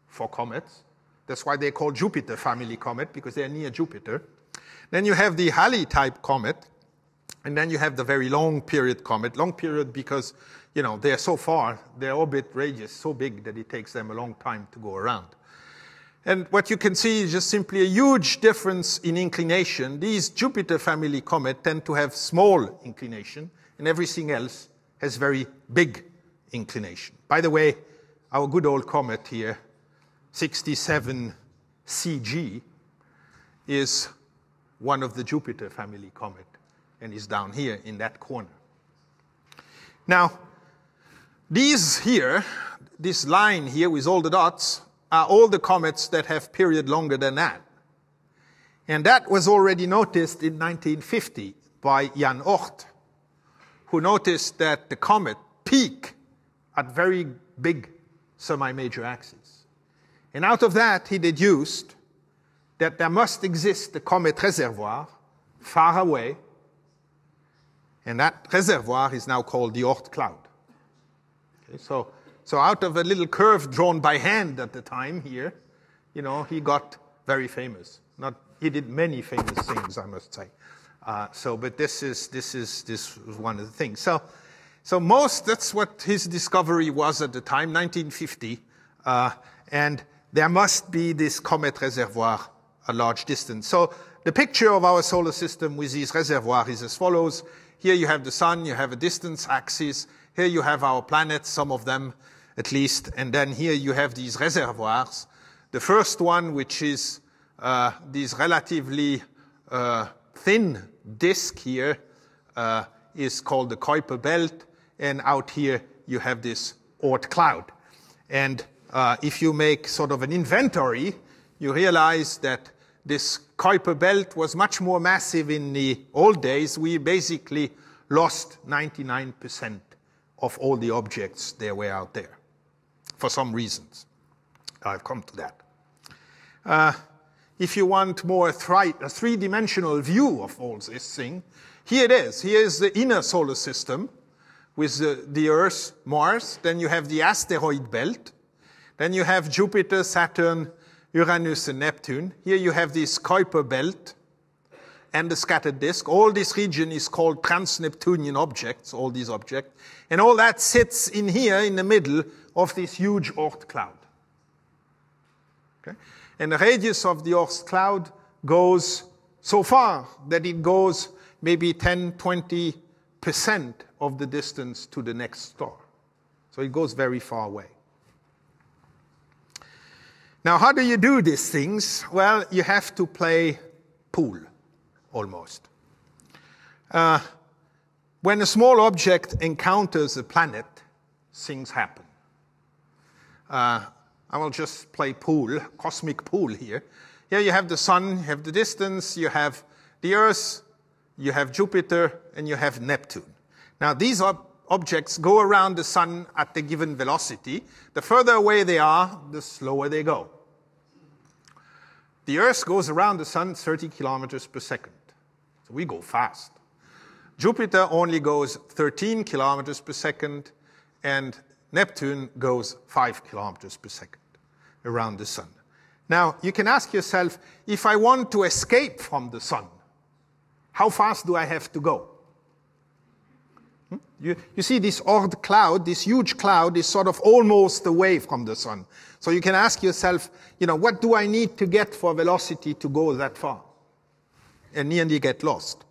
Speaker 3: for comets. That's why they're called Jupiter family comet, because they're near Jupiter. Then you have the Halley-type comet, and then you have the very long period comet. Long period because, you know, they're so far, their orbit radius is so big that it takes them a long time to go around. And what you can see is just simply a huge difference in inclination. These Jupiter family comets tend to have small inclination, and everything else has very big inclination. By the way, our good old comet here, 67 CG, is one of the Jupiter family comet, and is down here in that corner. Now, these here, this line here with all the dots, are all the comets that have period longer than that. And that was already noticed in 1950 by Jan Oort, who noticed that the comet peak at very big Semimajor Axis. And out of that, he deduced that there must exist a comet reservoir far away, and that reservoir is now called the Oort cloud. Okay, so out of a little curve drawn by hand at the time here, you know, he got very famous. He did many famous things, I must say. But this was one of the things. So that's what his discovery was at the time, 1950. And there must be this comet reservoir a large distance. So the picture of our solar system with these reservoirs is as follows. Here you have the sun, you have a distance axis. Here you have our planets, some of them at least. And then here you have these reservoirs. The first one, which is this relatively thin disk here, is called the Kuiper belt. And out here you have this Oort cloud. And if you make sort of an inventory, you realize that this Kuiper belt was much more massive in the old days. We basically lost 99% of all the objects there were out there, for some reasons. I've come to that. If you want more a three-dimensional view of all this thing, here it is. Here is the inner solar system with the Earth, Mars. Then you have the asteroid belt. Then you have Jupiter, Saturn, Uranus, and Neptune. Here you have this Kuiper belt and the scattered disk. All this region is called TransNeptunian Objects, all these objects. And all that sits in here in the middle of this huge Oort cloud. Okay? And the radius of the Oort cloud goes so far that it goes maybe 10, 20 percent of the distance to the next star. So it goes very far away. Now, how do you do these things? Well, you have to play pool, almost. When a small object encounters a planet, things happen. I will just play pool, cosmic pool here. Here you have the sun, you have the distance, you have the Earth, you have Jupiter, and you have Neptune. Now, these objects go around the sun at a given velocity. The further away they are, the slower they go. The Earth goes around the sun 30 kilometers per second. So we go fast. Jupiter only goes 13 kilometers per second, and Neptune goes 5 kilometers per second around the sun. Now, you can ask yourself, if I want to escape from the sun, how fast do I have to go? You see this Oort cloud, this huge cloud, is sort of almost away from the sun. So you can ask yourself, what do I need to get for velocity to go that far? And nearly get lost.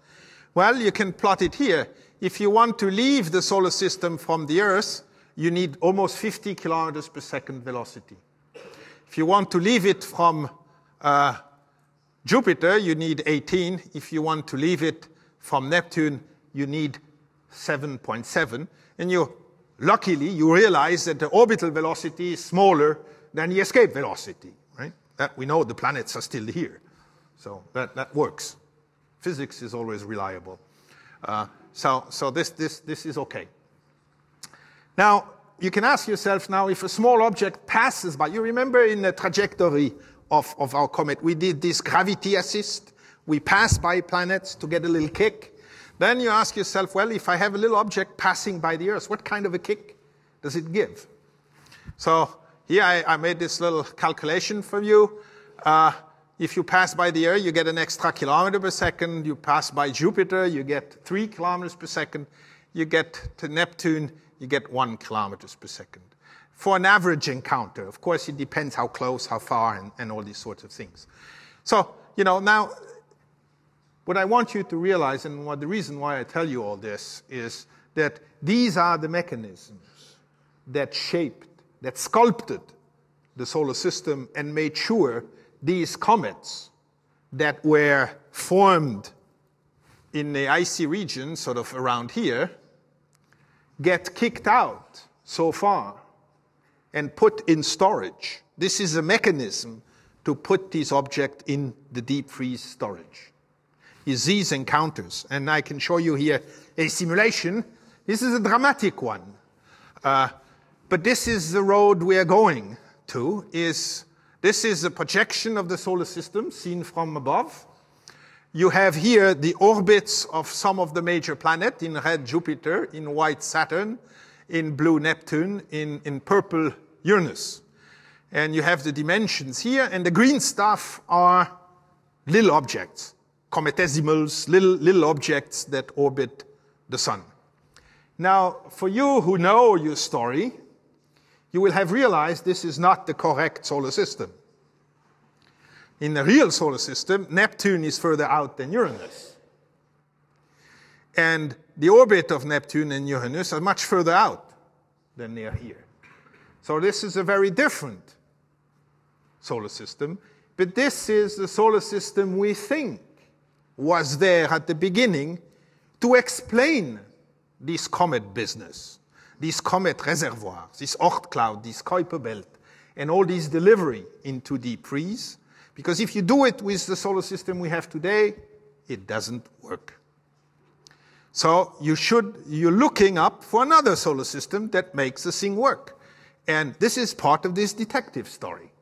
Speaker 3: Well, you can plot it here. If you want to leave the solar system from the Earth, you need almost 50 kilometers per second velocity. If you want to leave it from Jupiter, you need 18. If you want to leave it from Neptune, you need 7.7. And luckily, you realize that the orbital velocity is smaller than the escape velocity, right? That we know the planets are still here. So that works. Physics is always reliable. So this is okay. Now, you can ask yourself now, if a small object passes by, you remember in the trajectory of our comet, we did this gravity assist. We pass by planets to get a little kick. Then you ask yourself, well, if I have a little object passing by the Earth, what kind of a kick does it give? So here I made this little calculation for you. If you pass by the Earth, you get an extra kilometer per second. You pass by Jupiter, you get 3 kilometers per second. You get to Neptune, you get 1 kilometers per second. For an average encounter, of course, it depends how close, how far, and all these sorts of things. So, now, what I want you to realize, and the reason why I tell you all this, is that these are the mechanisms that shaped, that sculpted the solar system and made sure these comets that were formed in the icy region, sort of around here, get kicked out so far and put in storage. This is a mechanism to put these objects in the deep freeze storage. Is these encounters. And I can show you here a simulation. This is a dramatic one. But this is the road we are going to. This is a projection of the solar system seen from above. You have here the orbits of some of the major planets, in red Jupiter, in white Saturn, in blue Neptune, in purple Uranus. And you have the dimensions here, and the green stuff are little objects, cometesimals, little objects that orbit the sun. Now, for you who know your story, you will have realized this is not the correct solar system. In the real solar system, Neptune is further out than Uranus. And the orbit of Neptune and Uranus are much further out than they are here. So this is a very different solar system. But this is the solar system we think was there at the beginning to explain this comet business, this comet reservoirs, this Oort cloud, this Kuiper belt, and all this delivery into deep freeze. Because if you do it with the solar system we have today, it doesn't work. So you're looking up for another solar system that makes the thing work. And this is part of this detective story.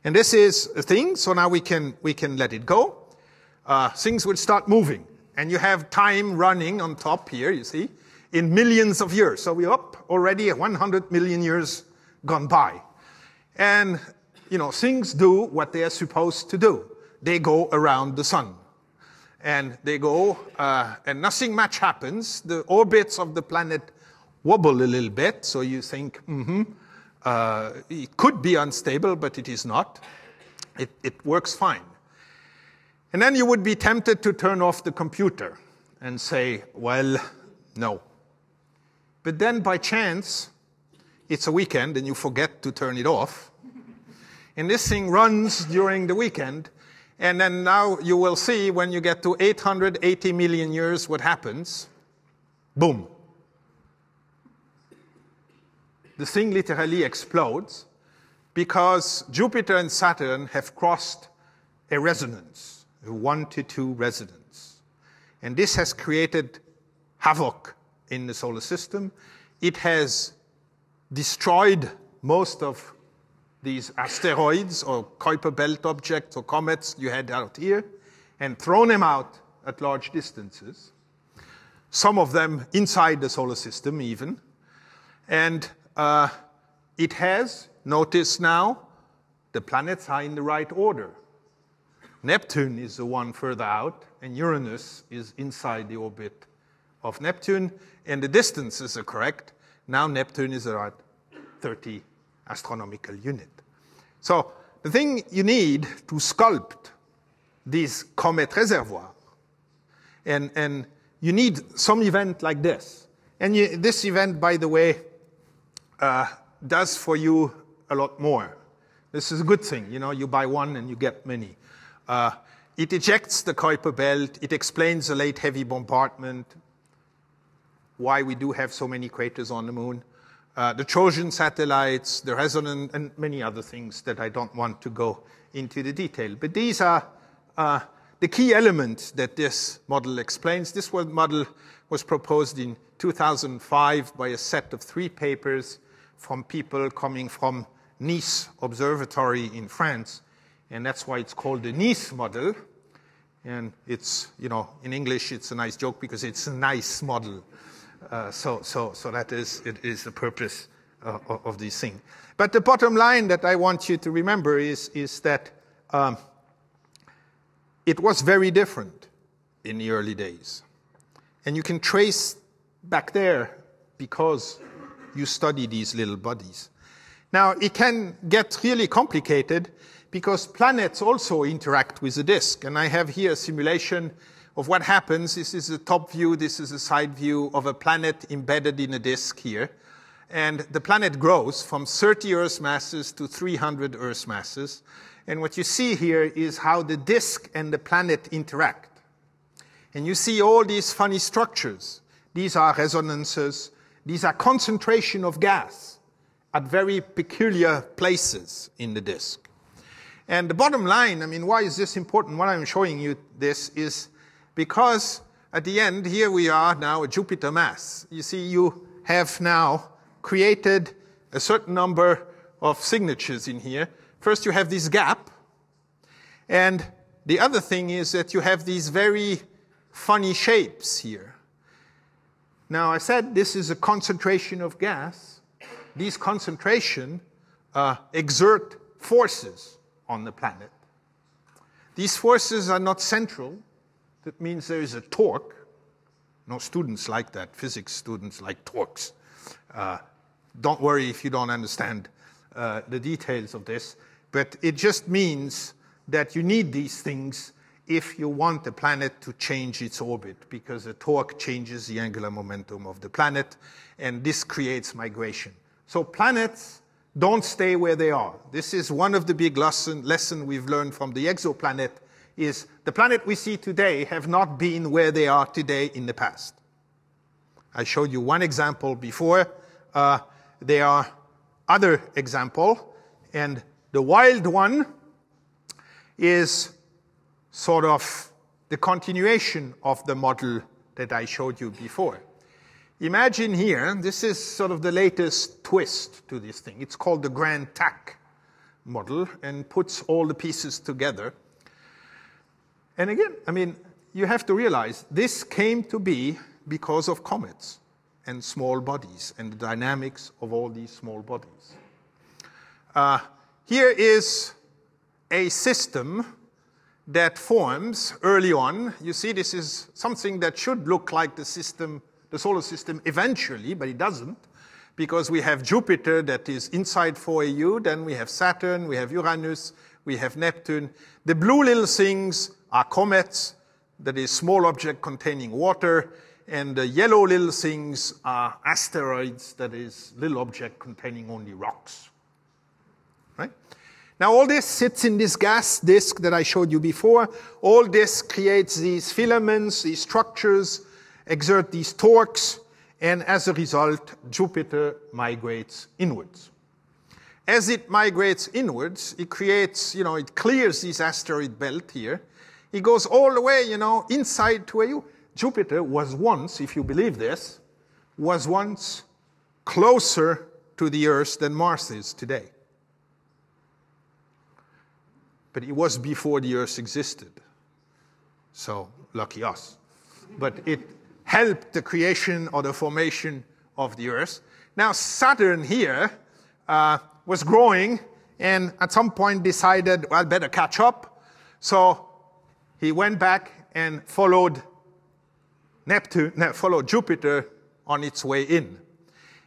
Speaker 3: And this is a thing, so now we can let it go. Things will start moving. And you have time running on top here, you see, in millions of years. So we're up already 100 million years gone by. And, things do what they are supposed to do. They go around the sun. And they go, and nothing much happens. The orbits of the planet wobble a little bit, so you think, it could be unstable, but it is not. It works fine. And then you would be tempted to turn off the computer and say, well, No. But then by chance, it's a weekend and you forget to turn it off. And this thing runs during the weekend. And then now you will see when you get to 880 million years what happens. Boom. The thing literally explodes because Jupiter and Saturn have crossed a resonance, a 1-to-2 resonance. And this has created havoc in the solar system. It has destroyed most of these asteroids or Kuiper belt objects or comets you had out here and thrown them out at large distances, some of them inside the solar system even. And it has, notice now, the planets are in the right order. Neptune is the one further out, and Uranus is inside the orbit of Neptune, and the distances are correct. Now Neptune is around 30 astronomical unit. So the thing you need to sculpt these comet reservoirs, and you need some event like this. And this event, by the way, does for you a lot more. This is a good thing. You know, you buy one and you get many. It ejects the Kuiper belt. It explains the late heavy bombardment, why we do have so many craters on the moon. The Trojan satellites, the resonance, and many other things that I don't want to go into the detail. But these are the key elements that this model explains. This model was proposed in 2005 by a set of 3 papers from people coming from Nice Observatory in France. And that's why it's called the Nice model. And it's, you know, in English, it's a nice joke because it's a nice model. So that is the purpose of this thing. But the bottom line that I want you to remember is that it was very different in the early days. And you can trace back there because you study these little bodies. Now, it can get really complicated because planets also interact with the disk. And I have here a simulation of what happens. This is a top view. This is a side view of a planet embedded in a disk here. And the planet grows from 30 Earth masses to 300 Earth masses. And what you see here is how the disk and the planet interact. And you see all these funny structures. These are resonances. These are concentration of gas at very peculiar places in the disk. And the bottom line, I mean, why is this important? Why I'm showing you this is because at the end, here we are now a Jupiter mass. You see, you have now created a certain number of signatures in here. First, you have this gap. And the other thing is that you have these very funny shapes here. Now, I said this is a concentration of gas. These concentration exert forces on the planet. These forces are not central. That means there is a torque. No students like that. Physics students like torques. Don't worry if you don't understand the details of this. But it just means that you need these things if you want the planet to change its orbit, because the torque changes the angular momentum of the planet, and this creates migration. So planets don't stay where they are. This is one of the big lesson we've learned from the exoplanet, is the planet we see today have not been where they are today in the past. I showed you one example before. There are other examples, and the wild one is sort of the continuation of the model that I showed you before. Imagine here, this is sort of the latest twist to this thing. It's called the Grand Tack model and puts all the pieces together. And again, I mean, you have to realize this came to be because of comets and small bodies and the dynamics of all these small bodies. Here is a system that forms early on. You see, this is something that should look like the solar system eventually, but it doesn't, because we have Jupiter that is inside 4AU, then we have Saturn, we have Uranus, we have Neptune. The blue little things are comets, that is small object containing water, and the yellow little things are asteroids, that is, little object containing only rocks. Right? Now all this sits in this gas disk that I showed you before. All this creates these filaments, these structures, exert these torques, and as a result, Jupiter migrates inwards. As it migrates inwards, it creates, it clears this asteroid belt here. It goes all the way, inside to where Jupiter was once, if you believe this, was once closer to the Earth than Mars is today. But it was before the Earth existed. So, lucky us. But it helped the creation or the formation of the Earth. Now, Saturn here was growing and at some point decided, well, better catch up. So he went back and followed Jupiter on its way in.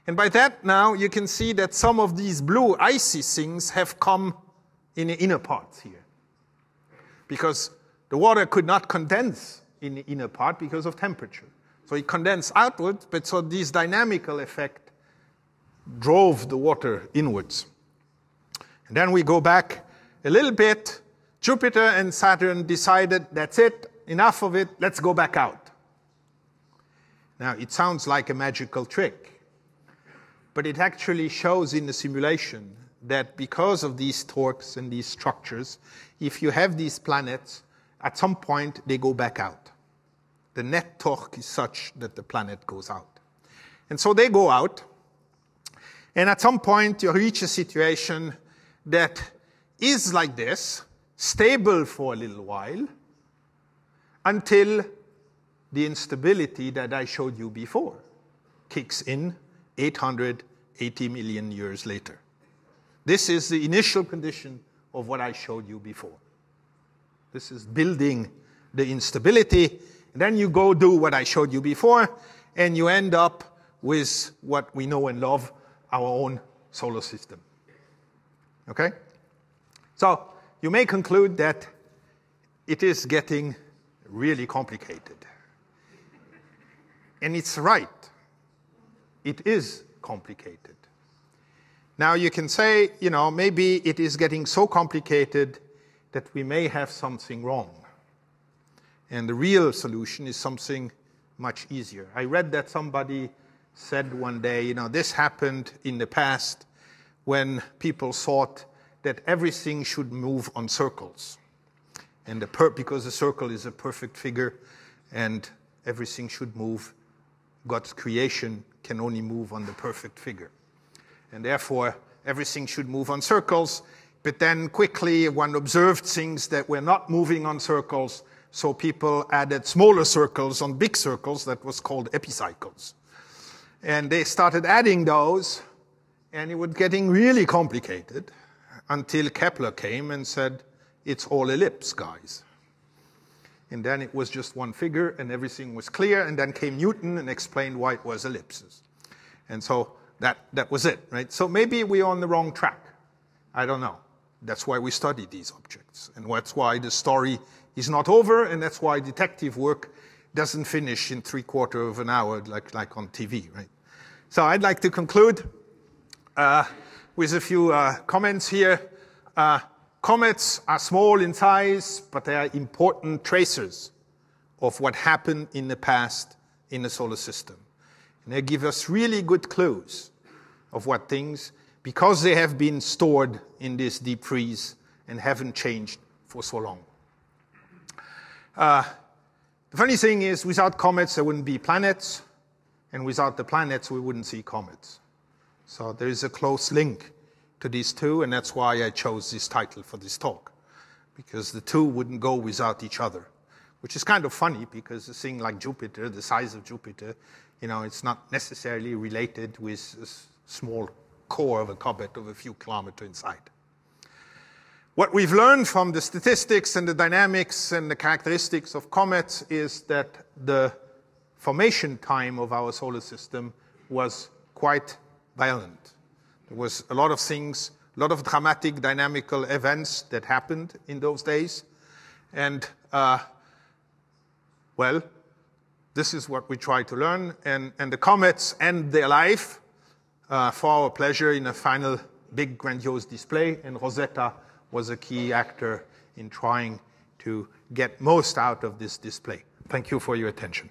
Speaker 3: And by that now you can see that some of these blue icy things have come in the inner parts here. Because the water could not condense in the inner part because of temperature. So it condensed outwards, but so this dynamical effect drove the water inwards. And then we go back a little bit. Jupiter and Saturn decided, that's it, enough of it, let's go back out. Now, it sounds like a magical trick, but it actually shows in the simulation that because of these torques and these structures, if you have these planets, at some point they go back out. The net torque is such that the planet goes out. And so they go out, and at some point you reach a situation that is like this, stable for a little while, until the instability that I showed you before kicks in 880 million years later. This is the initial condition of what I showed you before. This is building the instability. And then you go do what I showed you before, and you end up with what we know and love, our own solar system. Okay? So you may conclude that it is getting really complicated. And it's right. It is complicated. Now you can say, maybe it is getting so complicated that we may have something wrong. And the real solution is something much easier. I read that somebody said one day, this happened in the past when people thought that everything should move on circles. And because the circle is a perfect figure and everything should move, God's creation can only move on the perfect figure. And therefore, everything should move on circles. But then quickly one observed things that were not moving on circles, so people added smaller circles on big circles that was called epicycles. And they started adding those, and it was getting really complicated until Kepler came and said, it's all ellipse, guys. And then it was just one figure, and everything was clear, and then came Newton and explained why it was ellipses. And so that was it, right? So maybe we're on the wrong track. I don't know. That's why we study these objects, and that's why the story is not over, and that's why detective work doesn't finish in 3/4 of an hour like on TV, right? So I'd like to conclude with a few comments here. Comets are small in size, but they are important tracers of what happened in the past in the solar system. And they give us really good clues of what things, because they have been stored in this deep freeze and haven't changed for so long. The funny thing is, without comets, there wouldn't be planets, and without the planets, we wouldn't see comets. So there is a close link to these two, and that's why I chose this title for this talk, because the two wouldn't go without each other, which is kind of funny, because a thing like Jupiter, the size of Jupiter, it's not necessarily related with a small core of a comet of a few kilometers inside. What we've learned from the statistics and the dynamics and the characteristics of comets is that the formation time of our solar system was quite violent. There was a lot of things, a lot of dramatic dynamical events that happened in those days. And, this is what we try to learn. And the comets end their life for our pleasure in a final big grandiose display, and Rosetta was a key actor in trying to get most out of this display. Thank you for your attention.